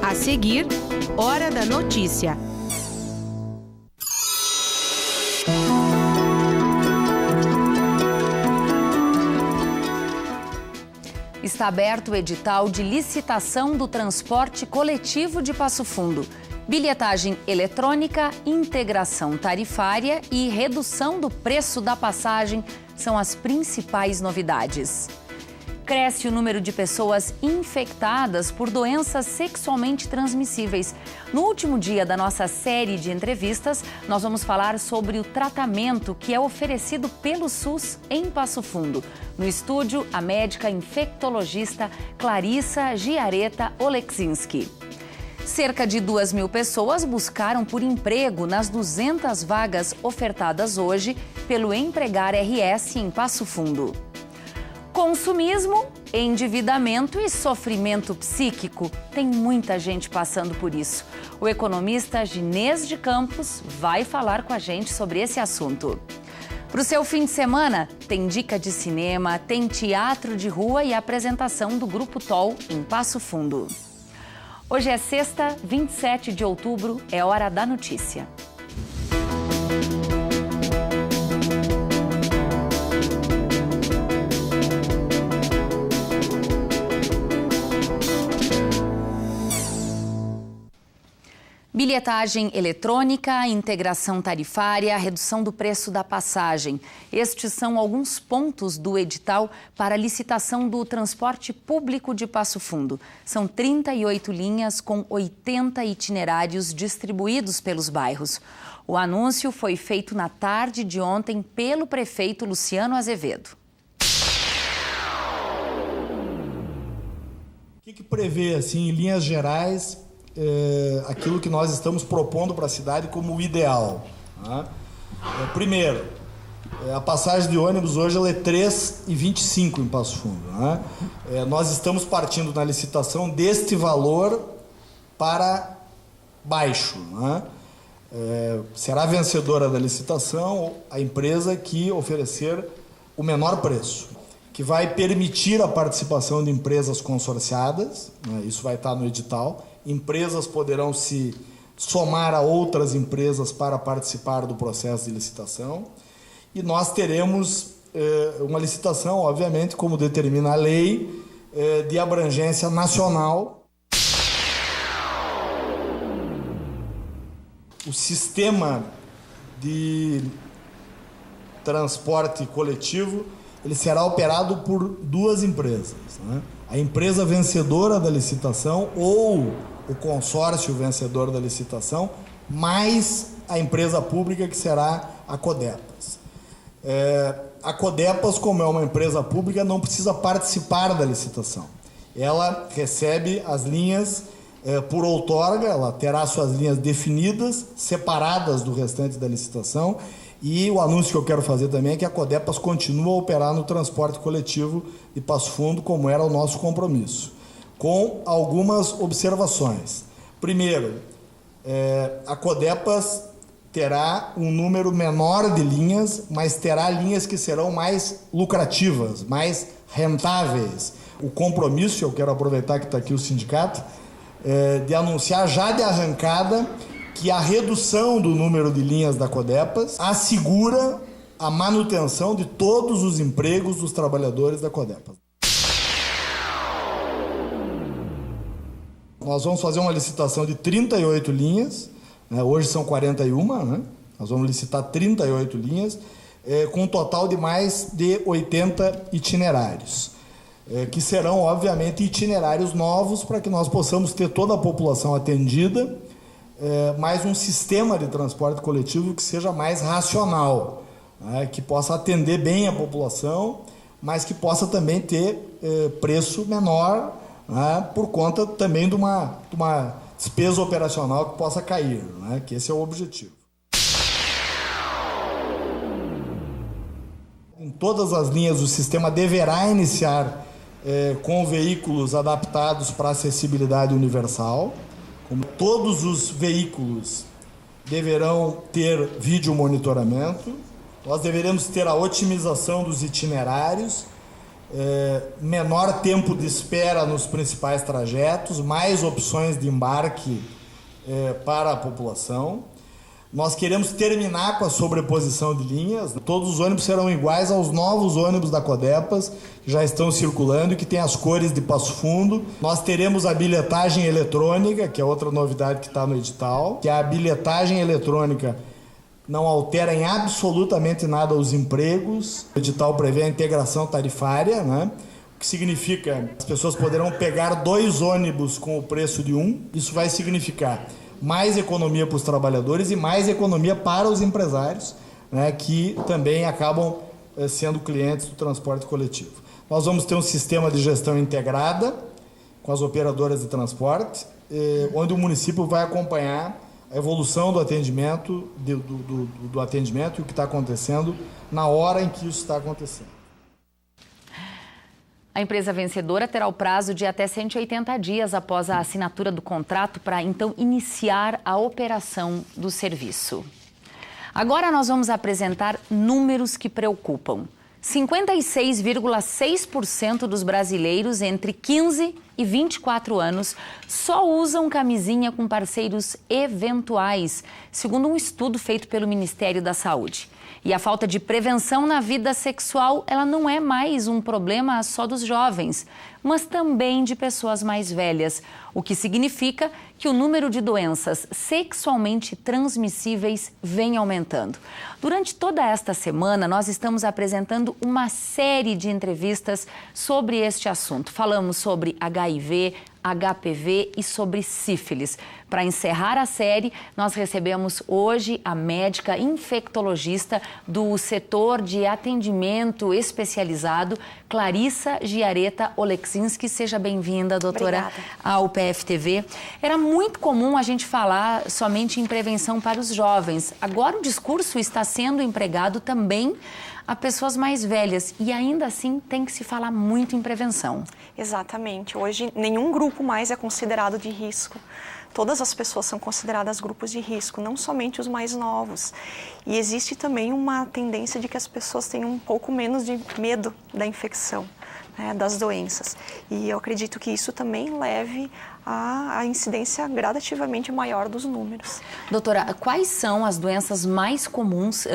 A seguir, Hora da Notícia. Está aberto o edital de licitação do transporte coletivo de Passo Fundo. Bilhetagem eletrônica, integração tarifária e redução do preço da passagem são as principais novidades. Cresce o número de pessoas infectadas por doenças sexualmente transmissíveis. No último dia da nossa série de entrevistas, nós vamos falar sobre o tratamento que é oferecido pelo SUS em Passo Fundo. No estúdio, a médica infectologista Clarissa Giareta Oleksinski. Cerca de 2.000 pessoas buscaram por emprego nas 200 vagas ofertadas hoje pelo Empregar RS em Passo Fundo. Consumismo, endividamento e sofrimento psíquico. Tem muita gente passando por isso. O economista Ginês de Campos vai falar com a gente sobre esse assunto. Para o seu fim de semana, tem dica de cinema, tem teatro de rua e apresentação do Grupo TOL em Passo Fundo. Hoje é sexta, 27 de outubro, é hora da notícia. Bilhetagem eletrônica, integração tarifária, redução do preço da passagem. Estes são alguns pontos do edital para licitação do transporte público de Passo Fundo. São 38 linhas com 80 itinerários distribuídos pelos bairros. O anúncio foi feito na tarde de ontem pelo prefeito Luciano Azevedo. O que prevê, assim, em linhas gerais, aquilo que nós estamos propondo para a cidade como o ideal, né? Primeiro, a passagem de ônibus hoje ela é R$ 3,25 em Passo Fundo, né? Nós estamos partindo na licitação deste valor para baixo, né? Será vencedora da licitação a empresa que oferecer o menor preço, que vai permitir a participação de empresas consorciadas, né? Isso vai estar no edital. Empresas poderão se somar a outras empresas para participar do processo de licitação. E nós teremos uma licitação, obviamente, como determina a lei, de abrangência nacional. O sistema de transporte coletivo ele será operado por duas empresas, né? A empresa vencedora da licitação ou o consórcio vencedor da licitação, mais a empresa pública que será a Codepas. A Codepas, como é uma empresa pública, não precisa participar da licitação. Ela recebe as linhas por outorga, ela terá suas linhas definidas, separadas do restante da licitação. E o anúncio que eu quero fazer também é que a Codepas continua a operar no transporte coletivo de Passo Fundo, como era o nosso compromisso, com algumas observações. Primeiro, a Codepas terá um número menor de linhas, mas terá linhas que serão mais lucrativas, mais rentáveis. O compromisso, eu quero aproveitar que está aqui o sindicato, de anunciar já de arrancada que a redução do número de linhas da Codepas assegura a manutenção de todos os empregos dos trabalhadores da Codepas. Nós vamos fazer uma licitação de 38 linhas, né? Hoje são 41, né? Nós vamos licitar 38 linhas, com um total de mais de 80 itinerários, que serão, obviamente, itinerários novos para que nós possamos ter toda a população atendida, mais um sistema de transporte coletivo que seja mais racional, né? Que possa atender bem a população, mas que possa também ter preço menor, né? Por conta também de uma despesa operacional que possa cair, né? Que esse é o objetivo. Em todas as linhas o sistema deverá iniciar com veículos adaptados para acessibilidade universal. Como todos os veículos deverão ter vídeo monitoramento, nós deveremos ter a otimização dos itinerários, menor tempo de espera nos principais trajetos, mais opções de embarque para a população. Nós queremos terminar com a sobreposição de linhas. Todos os ônibus serão iguais aos novos ônibus da Codepas, que já estão circulando e que tem as cores de Passo Fundo. Nós teremos a bilhetagem eletrônica, que é outra novidade que está no edital, que a bilhetagem eletrônica não altera em absolutamente nada os empregos. O edital prevê a integração tarifária, né? O que significa que as pessoas poderão pegar 2 ônibus com o preço de um. Isso vai significar mais economia para os trabalhadores e mais economia para os empresários, né, que também acabam sendo clientes do transporte coletivo. Nós vamos ter um sistema de gestão integrada com as operadoras de transporte, onde o município vai acompanhar a evolução do atendimento, do atendimento e o que está acontecendo na hora em que isso está acontecendo. A empresa vencedora terá o prazo de até 180 dias após a assinatura do contrato para, então, iniciar a operação do serviço. Agora nós vamos apresentar números que preocupam. 56,6% dos brasileiros entre 15 e 24 anos só usam camisinha com parceiros eventuais, segundo um estudo feito pelo Ministério da Saúde. E a falta de prevenção na vida sexual, ela não é mais um problema só dos jovens, mas também de pessoas mais velhas, o que significa que o número de doenças sexualmente transmissíveis vem aumentando. Durante toda esta semana, nós estamos apresentando uma série de entrevistas sobre este assunto. Falamos sobre HIV, HPV e sobre sífilis. Para encerrar a série, nós recebemos hoje a médica infectologista do setor de atendimento especializado, Clarissa Giareta Oleksinski. Seja bem-vinda, doutora, Obrigada. Ao PFTV. Era muito comum a gente falar somente em prevenção para os jovens. Agora o discurso está sendo empregado também a pessoas mais velhas e ainda assim tem que se falar muito em prevenção. Exatamente. Hoje nenhum grupo mais é considerado de risco. Todas as pessoas são consideradas grupos de risco, não somente os mais novos. E existe também uma tendência de que as pessoas tenham um pouco menos de medo da infecção, né, das doenças. E eu acredito que isso também leve à incidência gradativamente maior dos números. Doutora, quais são as doenças mais comuns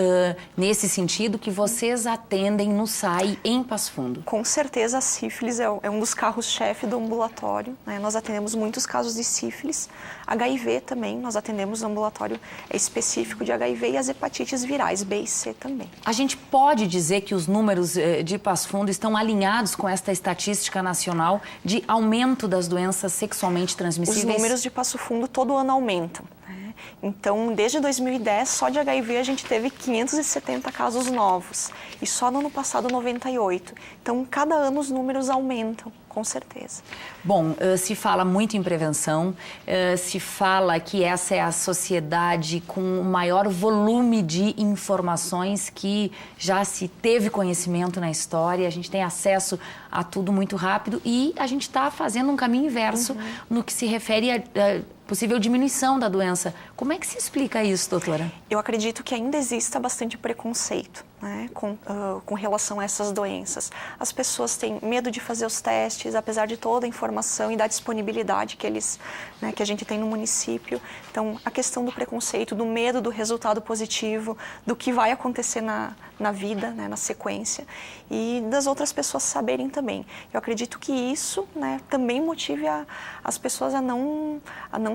nesse sentido que vocês atendem no SAI em Passo Fundo? Com certeza a sífilis é um dos carros-chefe do ambulatório, né? Nós atendemos muitos casos de sífilis. HIV também, nós atendemos no ambulatório específico de HIV e as hepatites virais, B e C também. A gente pode dizer que os números de Passo Fundo estão alinhados com esta estatística nacional de aumento das doenças sexualmente transmissíveis? Os números de Passo Fundo todo ano aumentam. Então, desde 2010, só de HIV a gente teve 570 casos novos. E só no ano passado, 98. Então, cada ano os números aumentam, com certeza. Bom, se fala muito em prevenção, se fala que essa é a sociedade com o maior volume de informações que já se teve conhecimento na história, a gente tem acesso a tudo muito rápido e a gente está fazendo um caminho inverso no que se refere a possível diminuição da doença. Como é que se explica isso, doutora? Eu acredito que ainda exista bastante preconceito, né, com relação a essas doenças. As pessoas têm medo de fazer os testes, apesar de toda a informação e da disponibilidade que que a gente tem no município. Então, a questão do preconceito, do medo do resultado positivo, do que vai acontecer na vida, né, na sequência, e das outras pessoas saberem também. Eu acredito que isso, né, também motive as pessoas a não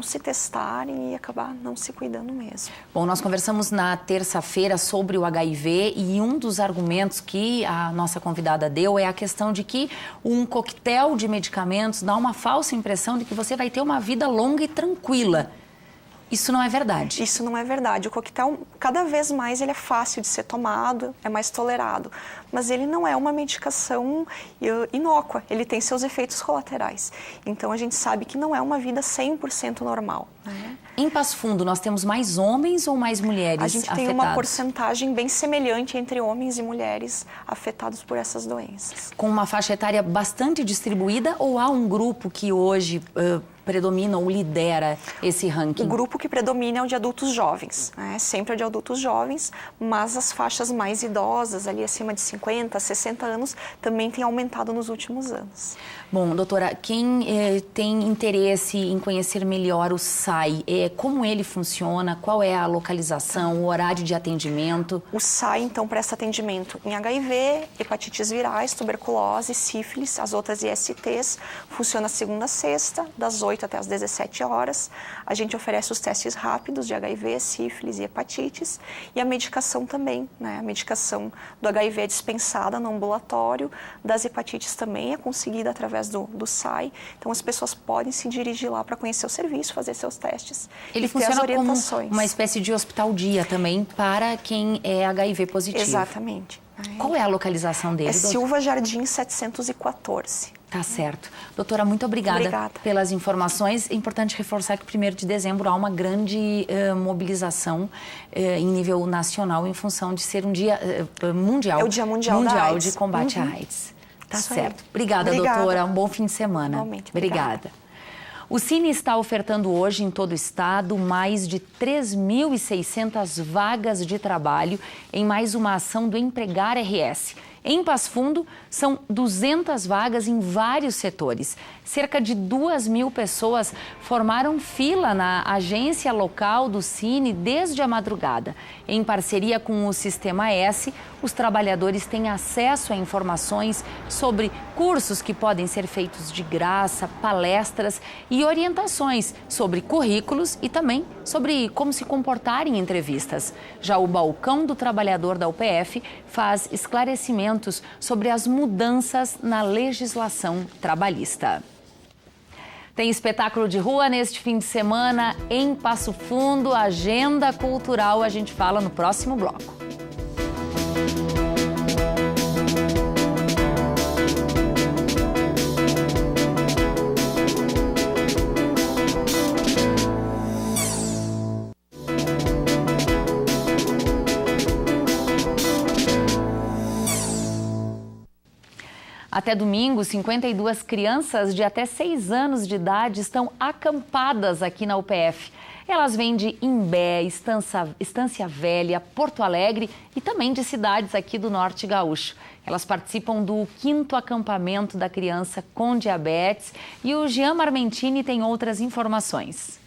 se testarem e acabar não se cuidando mesmo. Bom, nós conversamos na terça-feira sobre o HIV e um dos argumentos que a nossa convidada deu é a questão de que um coquetel de medicamentos dá uma falsa impressão de que você vai ter uma vida longa e tranquila. Isso não é verdade. Isso não é verdade. O coquetel, cada vez mais, ele é fácil de ser tomado, é mais tolerado. Mas ele não é uma medicação inócua, ele tem seus efeitos colaterais. Então, a gente sabe que não é uma vida 100% normal, né? Em Passo Fundo, nós temos mais homens ou mais mulheres afetadas? A gente tem uma porcentagem bem semelhante entre homens e mulheres afetados por essas doenças. Com uma faixa etária bastante distribuída ou há um grupo que hoje predomina ou lidera esse ranking? O grupo que predomina é o de adultos jovens, né? Sempre é o de adultos jovens, mas as faixas mais idosas, ali acima de 50, 60 anos, também têm aumentado nos últimos anos. Bom, doutora, quem tem interesse em conhecer melhor o SAI, como ele funciona, qual é a localização, o horário de atendimento? O SAI, então, presta atendimento em HIV, hepatites virais, tuberculose, sífilis, as outras ISTs. Funciona segunda a sexta, das 8 até as 17 horas. A gente oferece os testes rápidos de HIV, sífilis e hepatites. E a medicação também, né? A medicação do HIV é dispensada no ambulatório, das hepatites também é conseguida através do SAI. Então, as pessoas podem se dirigir lá para conhecer o serviço, fazer seus testes Ele e ter as funciona orientações. como uma espécie de hospital-dia também para quem é HIV positivo. Exatamente. Qual é a localização dele? É Silva Jardim 714. Tá certo. Doutora, muito obrigada pelas informações. É importante reforçar que 1º de dezembro há uma grande mobilização em nível nacional em função de ser um dia mundial. É o Dia Mundial da AIDS. de combate à AIDS. Tá Isso certo. aí. Obrigada, doutora. Um bom fim de semana. Igualmente. Obrigada. O Cine está ofertando hoje em todo o estado mais de 3.600 vagas de trabalho em mais uma ação do Empregar RS. Em Passo Fundo, são 200 vagas em vários setores. Cerca de 2.000 pessoas formaram fila na agência local do Cine desde a madrugada. Em parceria com o Sistema S, os trabalhadores têm acesso a informações sobre cursos que podem ser feitos de graça, palestras e orientações sobre currículos e também sobre como se comportar em entrevistas. Já o Balcão do Trabalhador da UPF faz esclarecimentos sobre as mudanças na legislação trabalhista. Tem espetáculo de rua neste fim de semana em Passo Fundo, agenda cultural, a gente fala no próximo bloco. Até domingo, 52 crianças de até 6 anos de idade estão acampadas aqui na UPF. Elas vêm de Imbé, Estância Velha, Porto Alegre e também de cidades aqui do Norte Gaúcho. Elas participam do 5º acampamento da criança com diabetes e o Jean Marmentini tem outras informações.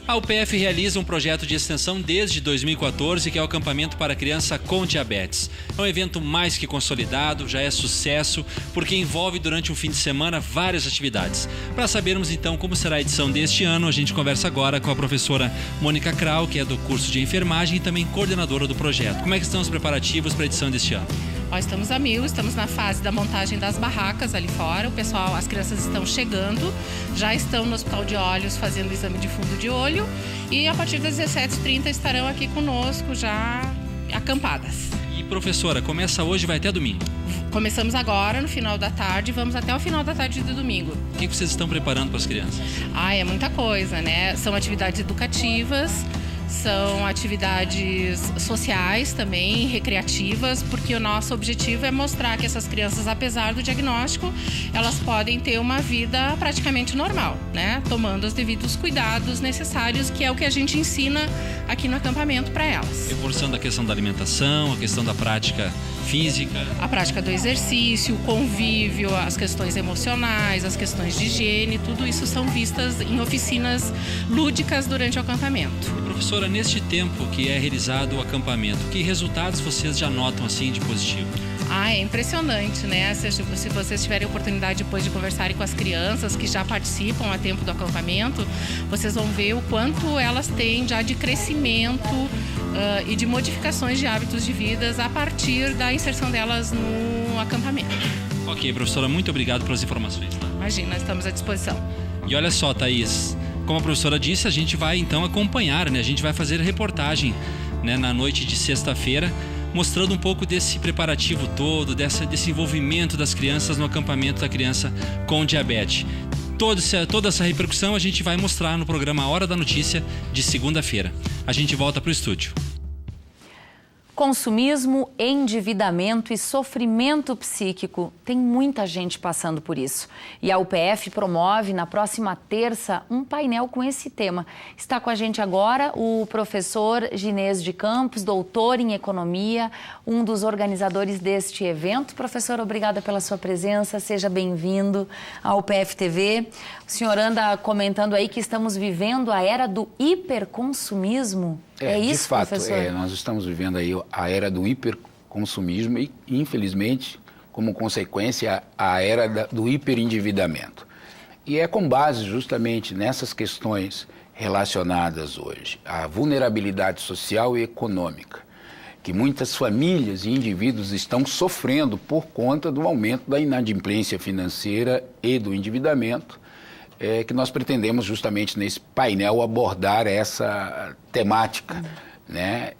A UPF realiza um projeto de extensão desde 2014, que é o acampamento para criança com diabetes. É um evento mais que consolidado, já é sucesso, porque envolve durante um fim de semana várias atividades. Para sabermos então como será a edição deste ano, a gente conversa agora com a professora Mônica Krau, que é do curso de enfermagem e também coordenadora do projeto. Como é que estão os preparativos para a edição deste ano? Nós estamos a mil, estamos na fase da montagem das barracas ali fora. O pessoal, as crianças estão chegando, já estão no Hospital de Olhos fazendo o exame de fundo de olho e a partir das 17h30 estarão aqui conosco já acampadas. E professora, começa hoje e vai até domingo? Começamos agora no final da tarde, vamos até o final da tarde de domingo. O que vocês estão preparando para as crianças? É muita coisa, né? São atividades educativas, são atividades sociais também, recreativas, porque o nosso objetivo é mostrar que essas crianças, apesar do diagnóstico, elas podem ter uma vida praticamente normal, né? Tomando os devidos cuidados necessários, que é o que a gente ensina aqui no acampamento para elas. Reforçando a questão da alimentação, a questão da prática física. A prática do exercício, o convívio, as questões emocionais, as questões de higiene, tudo isso são vistas em oficinas lúdicas durante o acampamento. Professora, neste tempo que é realizado o acampamento, que resultados vocês já notam assim de positivo? É impressionante, né? Se vocês tiverem a oportunidade depois de conversarem com as crianças que já participam há tempo do acampamento, vocês vão ver o quanto elas têm já de crescimento e de modificações de hábitos de vida a partir da inserção delas no acampamento. Ok, professora, muito obrigado pelas informações. Imagina, estamos à disposição. E olha só, Thaís, como a professora disse, a gente vai então acompanhar, né? A gente vai fazer reportagem, né, na noite de sexta-feira, mostrando um pouco desse preparativo todo, desse envolvimento das crianças no acampamento da criança com diabetes. Toda essa repercussão a gente vai mostrar no programa Hora da Notícia de segunda-feira. A gente volta para o estúdio. Consumismo, endividamento e sofrimento psíquico. Tem muita gente passando por isso. E a UPF promove na próxima terça um painel com esse tema. Está com a gente agora o professor Ginês de Campos, doutor em economia, um dos organizadores deste evento. Professor, obrigada pela sua presença. Seja bem-vindo ao UPF TV. O senhor anda comentando aí que estamos vivendo a era do hiperconsumismo. É isso, de fato, professor? Nós estamos vivendo aí a era do hiperconsumismo e, infelizmente, como consequência, a era do hiperendividamento. E é com base justamente nessas questões relacionadas hoje à vulnerabilidade social e econômica, que muitas famílias e indivíduos estão sofrendo por conta do aumento da inadimplência financeira e do endividamento, que nós pretendemos justamente nesse painel abordar essa temática, né,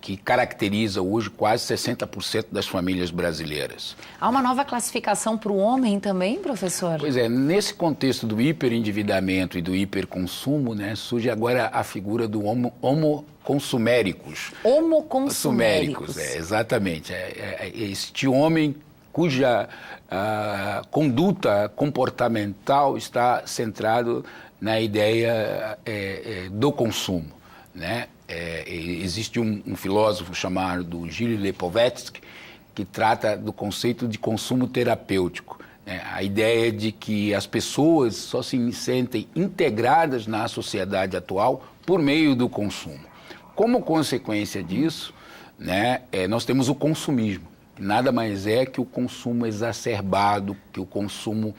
que caracteriza hoje quase 60% das famílias brasileiras. Há uma nova classificação para o homem também, professor? Pois é, nesse contexto do hiperendividamento e do hiperconsumo, né, surge agora a figura do homoconsuméricos. Homoconsuméricos. Exatamente. Este homem cuja conduta comportamental está centrado na ideia do consumo, né? Existe um filósofo chamado Gilles Lipovetsky que trata do conceito de consumo terapêutico, né? A ideia de que as pessoas só se sentem integradas na sociedade atual por meio do consumo. Como consequência disso, né, nós temos o consumismo. Nada mais é que o consumo exacerbado, que o consumo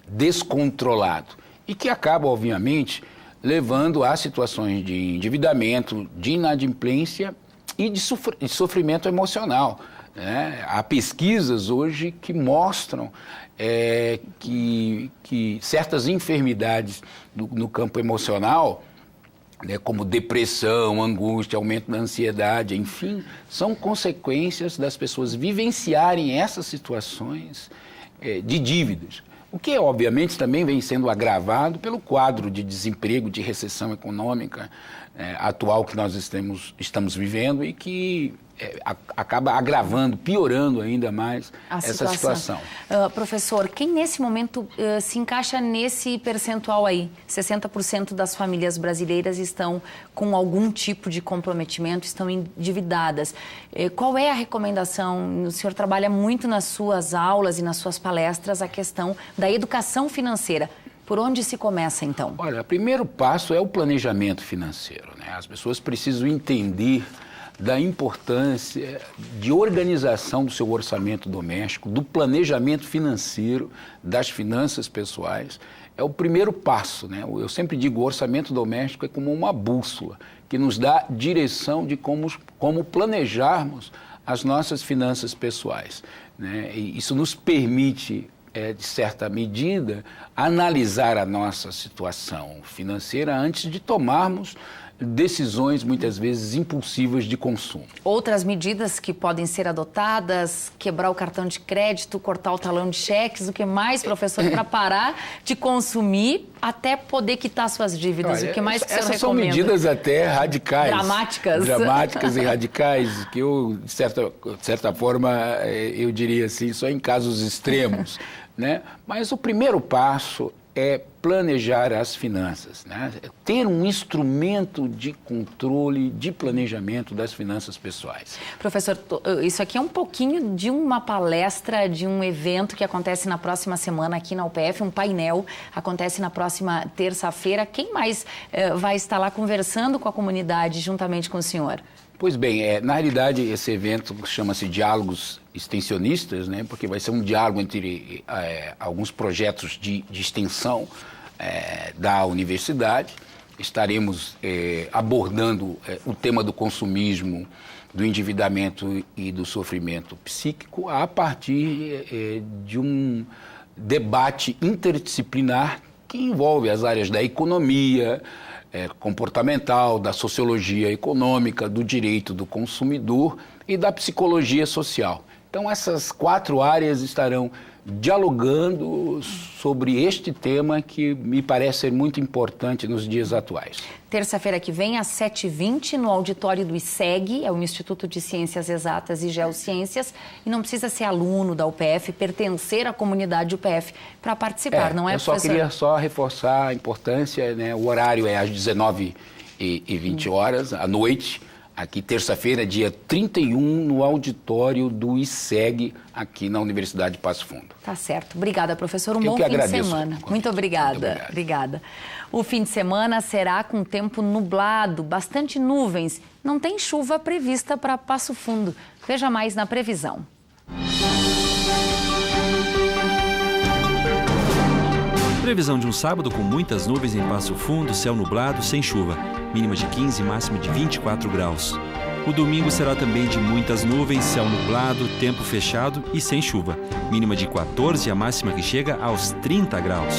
descontrolado e que acaba, obviamente, levando a situações de endividamento, de inadimplência e de sofrimento emocional, né? Há pesquisas hoje que mostram que certas enfermidades no campo emocional, né, como depressão, angústia, aumento da ansiedade, enfim, são consequências das pessoas vivenciarem essas situações de dívidas. O que, obviamente, também vem sendo agravado pelo quadro de desemprego, de recessão econômica atual que nós estamos vivendo e que acaba agravando, piorando ainda mais essa situação. Professor, quem nesse momento se encaixa nesse percentual aí? 60% das famílias brasileiras estão com algum tipo de comprometimento, estão endividadas. Qual é a recomendação? O senhor trabalha muito nas suas aulas e nas suas palestras a questão da educação financeira. Por onde se começa, então? Olha, o primeiro passo é o planejamento financeiro, né? As pessoas precisam entender da importância de organização do seu orçamento doméstico, do planejamento financeiro, das finanças pessoais. É o primeiro passo, né? Eu sempre digo, o orçamento doméstico é como uma bússola que nos dá direção de como planejarmos as nossas finanças pessoais, né? E isso nos permite, de certa medida, analisar a nossa situação financeira antes de tomarmos decisões, muitas vezes, impulsivas de consumo. Outras medidas que podem ser adotadas, quebrar o cartão de crédito, cortar o talão de cheques, o que mais, professor, para parar de consumir até poder quitar suas dívidas? O que mais que o senhor recomenda? Essas são medidas até radicais. Dramáticas. Dramáticas e radicais, que eu, de certa forma, eu diria assim, só em casos extremos, né? Mas o primeiro passo é planejar as finanças, né? Ter um instrumento de controle, de planejamento das finanças pessoais. Professor, isso aqui é um pouquinho de uma palestra, de um evento que acontece na próxima semana aqui na UPF, um painel, acontece na próxima terça-feira. Quem mais vai estar lá conversando com a comunidade juntamente com o senhor? Pois bem, na realidade esse evento chama-se Diálogos Extensionistas, né, porque vai ser um diálogo entre alguns projetos de extensão da universidade. Estaremos abordando o tema do consumismo, do endividamento e do sofrimento psíquico a partir de um debate interdisciplinar que envolve as áreas da economia, comportamental, da sociologia econômica, do direito do consumidor e da psicologia social. Então, essas 4 áreas estarão dialogando sobre este tema que me parece ser muito importante nos dias atuais. Terça-feira que vem, às 7h20, no auditório do ICEG, é o Instituto de Ciências Exatas e Geociências, e não precisa ser aluno da UPF, pertencer à comunidade UPF para participar, não é, professor? Eu queria reforçar a importância, né? O horário é às 19h20, à noite, aqui terça-feira, dia 31, no auditório do ICEG, aqui na Universidade de Passo Fundo. Tá certo. Obrigada, professor. Bom fim de semana. Muito obrigada. Obrigada. O fim de semana será com tempo nublado, bastante nuvens. Não tem chuva prevista para Passo Fundo. Veja mais na previsão. Previsão de um sábado com muitas nuvens em Passo Fundo, céu nublado, sem chuva. Mínima de 15 e máxima de 24 graus. O domingo será também de muitas nuvens, céu nublado, tempo fechado e sem chuva. Mínima de 14 e a máxima que chega aos 30 graus.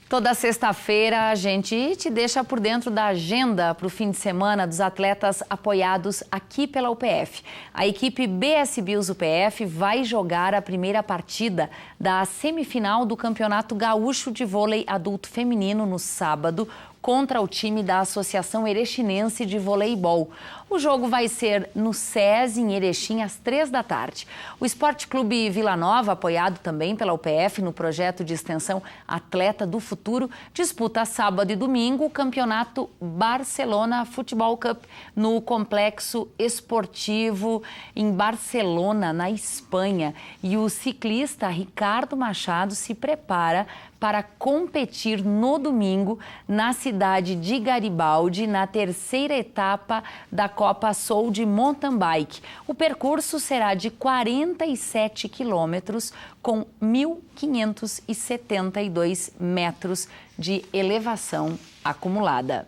Toda sexta-feira a gente te deixa por dentro da agenda para o fim de semana dos atletas apoiados aqui pela UPF. A equipe BS Bills UPF vai jogar a primeira partida da semifinal do Campeonato Gaúcho de Vôlei Adulto Feminino no sábado contra o time da Associação Erechinense de Voleibol. O jogo vai ser no SESI, em Erechim, às 15h. O Esporte Clube Vila Nova, apoiado também pela UPF no projeto de extensão Atleta do Futuro, disputa sábado e domingo o Campeonato Barcelona Futebol Cup no Complexo Esportivo em Barcelona, na Espanha. E o ciclista Ricardo Machado se prepara para competir no domingo na cidade de Garibaldi, na terceira etapa da Copa Sold Mountain Bike. O percurso será de 47 quilômetros com 1.572 metros de elevação acumulada.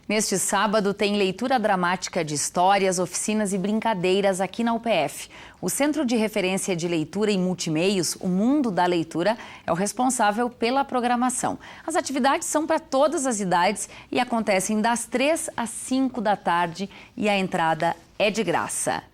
Neste sábado tem leitura dramática de histórias, oficinas e brincadeiras aqui na UPF. O Centro de Referência de Leitura e Multimeios, o Mundo da Leitura, é o responsável pela programação. As atividades são para todas as idades e acontecem das 3 às 5 da tarde e a entrada é de graça.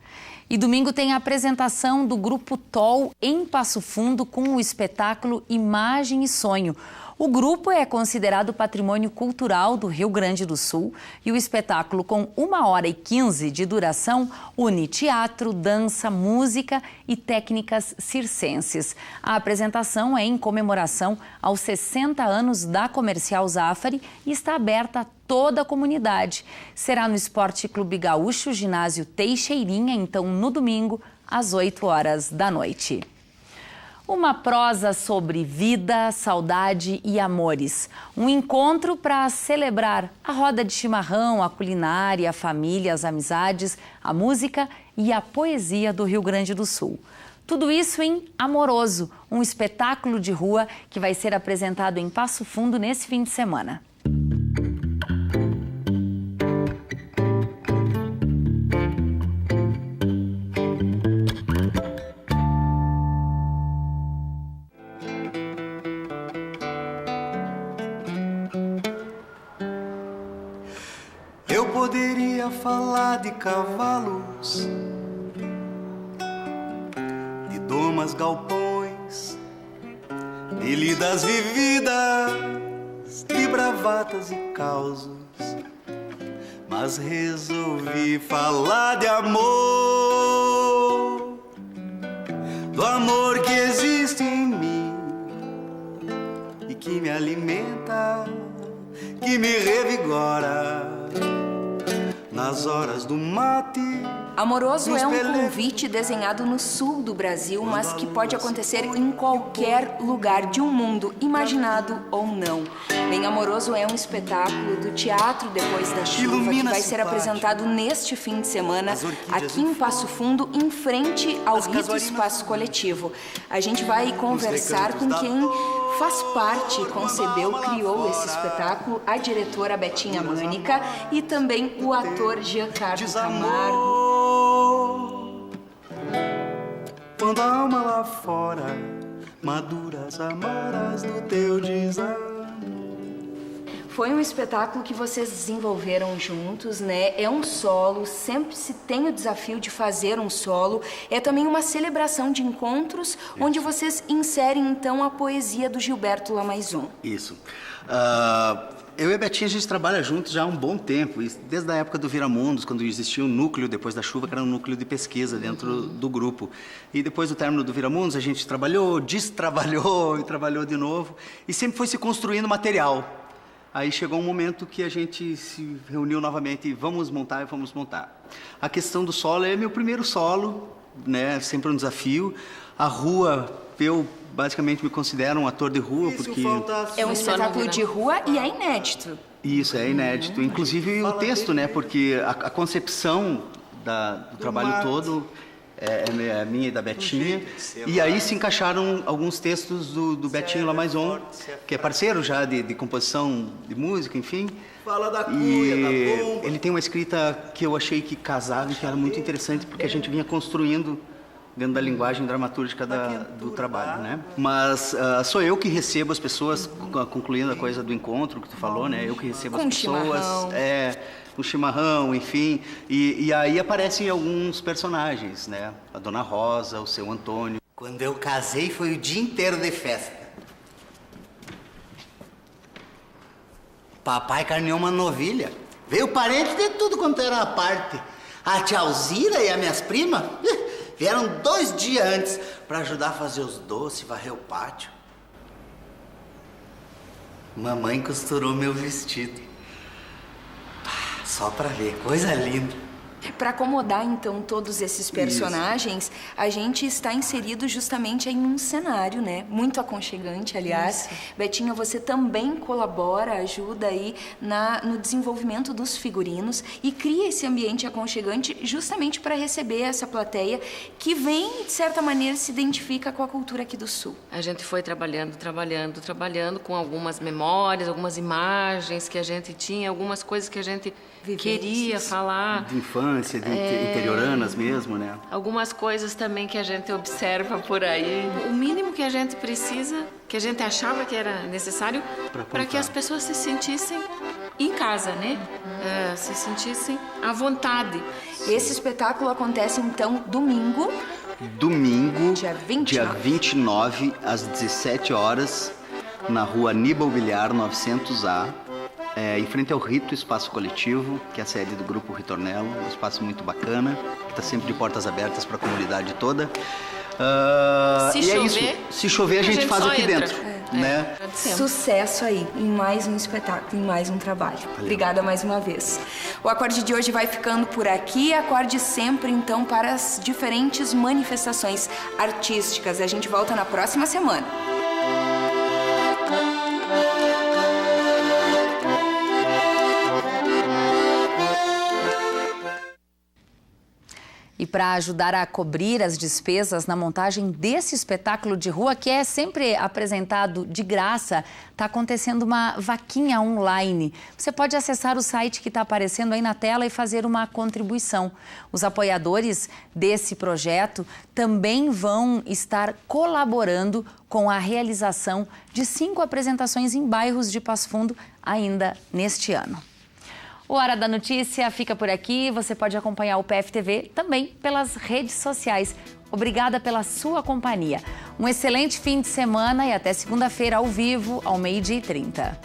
E domingo tem a apresentação do Grupo TOL em Passo Fundo com o espetáculo Imagem e Sonho. O grupo é considerado patrimônio cultural do Rio Grande do Sul e o espetáculo, com 1h15 de duração, une teatro, dança, música e técnicas circenses. A apresentação é em comemoração aos 60 anos da Comercial Zafari e está aberta a toda a comunidade. Será no Esporte Clube Gaúcho, ginásio Teixeirinha, então no domingo, às 8h da noite. Uma prosa sobre vida, saudade e amores. Um encontro para celebrar a roda de chimarrão, a culinária, a família, as amizades, a música e a poesia do Rio Grande do Sul. Tudo isso em Amoroso, um espetáculo de rua que vai ser apresentado em Passo Fundo nesse fim de semana. Eu poderia falar de cavalos, de domas, galpões, de lidas vividas, de bravatas e causos, mas resolvi falar de amor, do amor que existe em mim e que me alimenta, que me revigora nas horas do mate. Amoroso é um convite desenhado no sul do Brasil, mas que pode acontecer em qualquer lugar de um mundo, imaginado ou não. Bem, Amoroso é um espetáculo do Teatro Depois da Chuva que vai ser apresentado neste fim de semana aqui em Passo Fundo, em frente ao Rito Espaço Coletivo. A gente vai conversar com quem faz parte, concebeu, criou esse espetáculo, a diretora Betinha Mânica e também o ator Giancarlo Camargo. Quando a alma lá fora, maduras amoras do teu desânimo. Foi um espetáculo que vocês desenvolveram juntos, né? É um solo, sempre se tem o desafio de fazer um solo. É também uma celebração de encontros, onde vocês inserem, então, a poesia do Gilberto Lamaisun. Isso. Eu e a Betinha, a gente trabalha juntos já há um bom tempo, desde a época do Viramundos, quando existia um núcleo, depois da chuva, que era um núcleo de pesquisa dentro do grupo. E depois do término do Viramundos, a gente trabalhou, destrabalhou e trabalhou de novo, e sempre foi se construindo material. Aí chegou um momento que a gente se reuniu novamente e vamos montar. A questão do solo é meu primeiro solo, né? Sempre um desafio. A rua, eu basicamente me considero um ator de rua, porque... É um espetáculo de rua e é inédito. Isso, é inédito. Inclusive o texto, né? Porque a concepção do trabalho todo é minha e da Betinha. E aí se encaixaram alguns textos do Betinho Lamaisun, que é parceiro já de composição de música, enfim. Fala da cuia, e da bomba. ele tem uma escrita que eu achei que casava e que era muito interessante, porque a gente vinha construindo dentro da linguagem dramatúrgica do trabalho, né? Mas sou eu que recebo as pessoas, concluindo a coisa do encontro que tu falou, né? Eu que recebo as pessoas, um chimarrão, enfim. E aí aparecem alguns personagens, né? A Dona Rosa, o seu Antônio. Quando eu casei foi o dia inteiro de festa. Papai carneou uma novilha. Veio parente de tudo quanto era a parte. A tia Alzira e as minhas primas vieram 2 dias antes para ajudar a fazer os doces, varrer o pátio. Mamãe costurou meu vestido. Só para ver, coisa linda. Para acomodar, então, todos esses personagens, a gente está inserido justamente em um cenário, né? Muito aconchegante, aliás. Isso. Betinha, você também colabora, ajuda aí no desenvolvimento dos figurinos e cria esse ambiente aconchegante justamente para receber essa plateia que vem, de certa maneira, se identifica com a cultura aqui do Sul. A gente foi trabalhando com algumas memórias, algumas imagens que a gente tinha, algumas coisas que a gente queria falar. De infância, de interioranas mesmo, né? Algumas coisas também que a gente observa por aí. O mínimo que a gente precisa, que a gente achava que era necessário para que as pessoas se sentissem em casa, né? Se sentissem à vontade. Esse espetáculo acontece, então, domingo, dia 29, às 17 horas, na rua Aníbal Villar, 900A. Em frente ao Rito Espaço Coletivo, que é a sede do Grupo Ritornello, um espaço muito bacana, que está sempre de portas abertas para a comunidade toda. Se chover, a gente faz aqui dentro. Né? Sucesso aí em mais um espetáculo, em mais um trabalho. Valeu. Obrigada mais uma vez. O Acorde de hoje vai ficando por aqui. Acorde sempre, então, para as diferentes manifestações artísticas. A gente volta na próxima semana. E para ajudar a cobrir as despesas na montagem desse espetáculo de rua, que é sempre apresentado de graça, está acontecendo uma vaquinha online. Você pode acessar o site que está aparecendo aí na tela e fazer uma contribuição. Os apoiadores desse projeto também vão estar colaborando com a realização de 5 apresentações em bairros de Passo Fundo ainda neste ano. O Hora da Notícia fica por aqui. Você pode acompanhar o PFTV também pelas redes sociais. Obrigada pela sua companhia. Um excelente fim de semana e até segunda-feira ao vivo, ao 12h30.